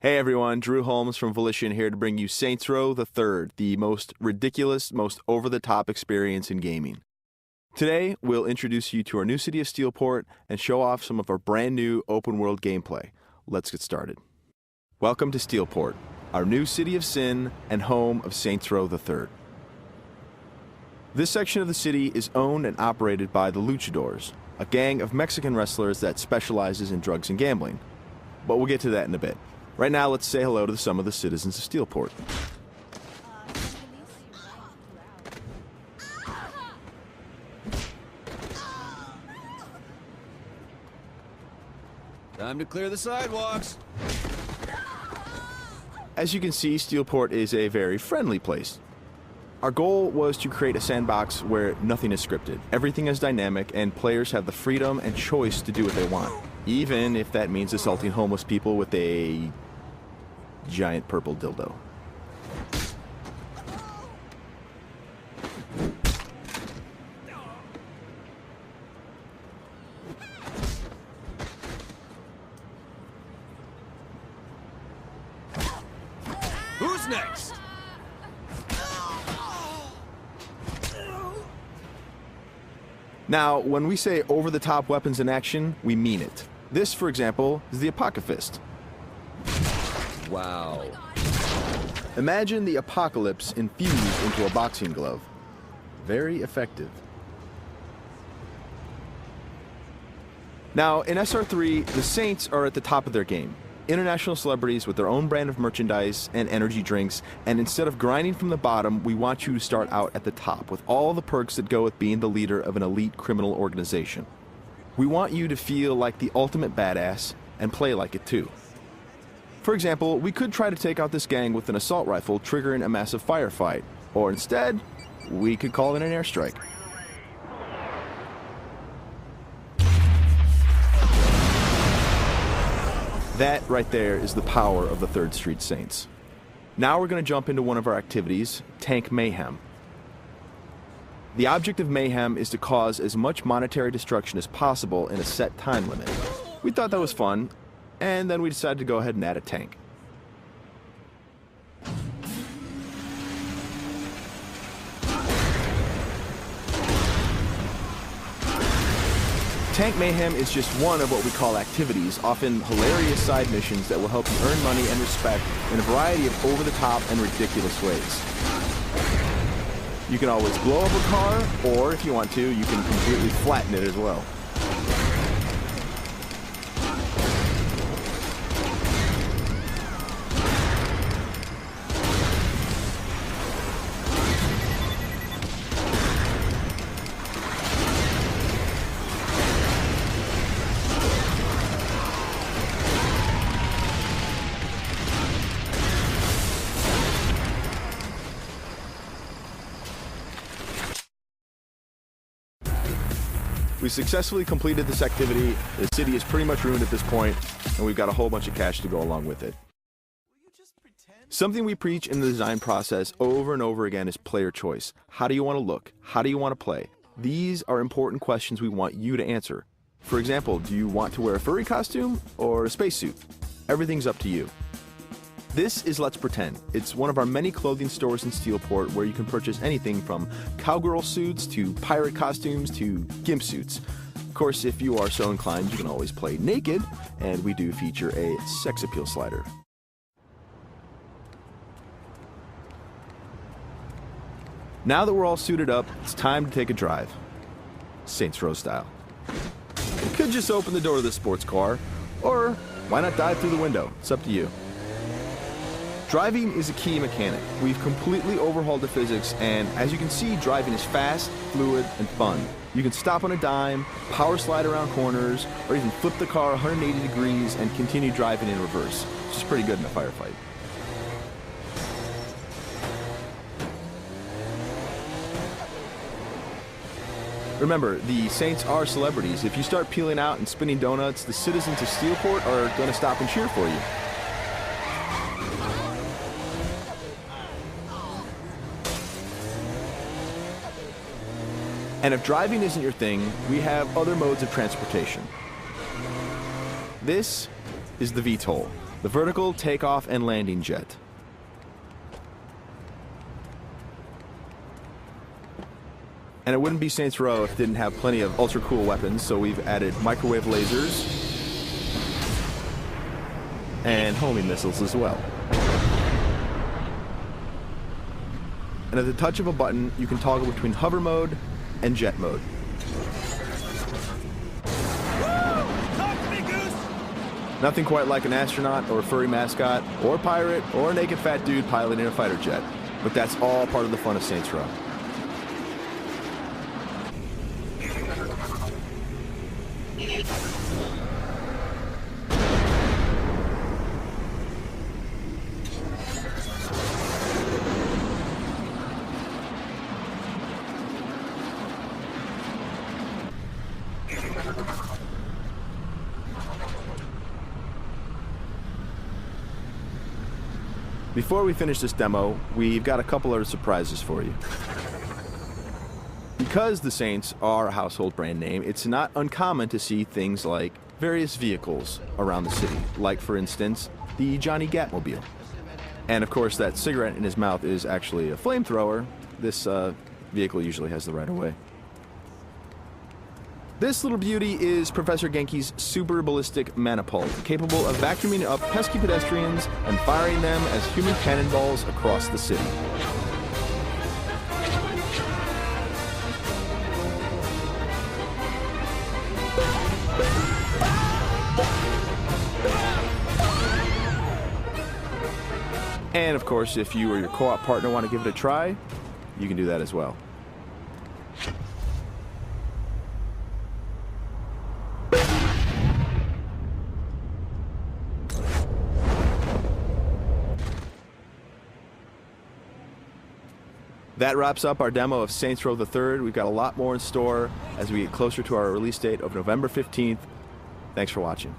Hey everyone, Drew Holmes from Volition here to bring you Saints Row the Third, the most ridiculous, most over-the-top experience in gaming. Today, we'll introduce you to our new city of Steelport and show off some of our brand new open-world gameplay. Let's get started. Welcome to Steelport, our new city of sin and home of Saints Row the Third. This section of the city is owned and operated by the Luchadors, a gang of Mexican wrestlers that specializes in drugs and gambling. But we'll get to that in a bit. Right now, let's say hello to some of the citizens of Steelport. Time to clear the sidewalks. As you can see, Steelport is a very friendly place. Our goal was to create a sandbox where nothing is scripted. Everything is dynamic, and players have the freedom and choice to do what they want, even if that means assaulting homeless people with a giant purple dildo. Who's next? Now, when we say over-the-top weapons in action, we mean it. This, for example, is the Apocafist. Wow. Imagine the apocalypse infused into a boxing glove. Very effective. Now, in SR3, the Saints are at the top of their game. International celebrities with their own brand of merchandise and energy drinks, and instead of grinding from the bottom, we want you to start out at the top with all the perks that go with being the leader of an elite criminal organization. We want you to feel like the ultimate badass and play like it too. For example, we could try to take out this gang with an assault rifle triggering a massive firefight, or instead, we could call it an airstrike. That right there is the power of the 3rd Street Saints. Now we're going to jump into one of our activities, Tank Mayhem. The object of Mayhem is to cause as much monetary destruction as possible in a set time limit. We thought that was fun, and then we decided to go ahead and add a tank. Tank Mayhem is just one of what we call activities, often hilarious side missions that will help you earn money and respect in a variety of over-the-top and ridiculous ways. You can always blow up a car, or if you want to, you can completely flatten it as well. We successfully completed this activity. The city is pretty much ruined at this point, and we've got a whole bunch of cash to go along with it. Something we preach in the design process over and over again is player choice. How do you want to look? How do you want to play? These are important questions we want you to answer. For example, do you want to wear a furry costume or a spacesuit? Everything's up to you. This is Let's Pretend. It's one of our many clothing stores in Steelport where you can purchase anything from cowgirl suits to pirate costumes to gimp suits. Of course, if you are so inclined, you can always play naked, and we do feature a sex appeal slider. Now that we're all suited up, it's time to take a drive. Saints Row style. You could just open the door of the sports car, or why not dive through the window? It's up to you. Driving is a key mechanic. We've completely overhauled the physics, and as you can see, driving is fast, fluid, and fun. You can stop on a dime, power slide around corners, or even flip the car 180 degrees and continue driving in reverse, which is pretty good in a firefight. Remember, the Saints are celebrities. If you start peeling out and spinning donuts, the citizens of Steelport are going to stop and cheer for you. And if driving isn't your thing, we have other modes of transportation. This is the VTOL. the vertical takeoff and landing jet. And it wouldn't be Saints Row if it didn't have plenty of ultra cool weapons, so we've added microwave lasers and homing missiles as well. And at the touch of a button, you can toggle between hover mode and jet mode. Talk to me, Goose! Nothing quite like an astronaut or a furry mascot or pirate or a naked fat dude piloting a fighter jet, but that's all part of the fun of Saints Row. Before we finish this demo, we've got a couple other surprises for you. Because the Saints are a household brand name, it's not uncommon to see things like various vehicles around the city, like, for instance, the Johnny Gatmobile. And of course, that cigarette in his mouth is actually a flamethrower. This vehicle usually has the right-of-way. This little beauty is Professor Genki's super ballistic manipult, capable of vacuuming up pesky pedestrians and firing them as human cannonballs across the city. And of course, if you or your co-op partner want to give it a try, you can do that as well. That wraps up our demo of Saints Row the Third. We've got a lot more in store as we get closer to our release date of November 15th. Thanks for watching.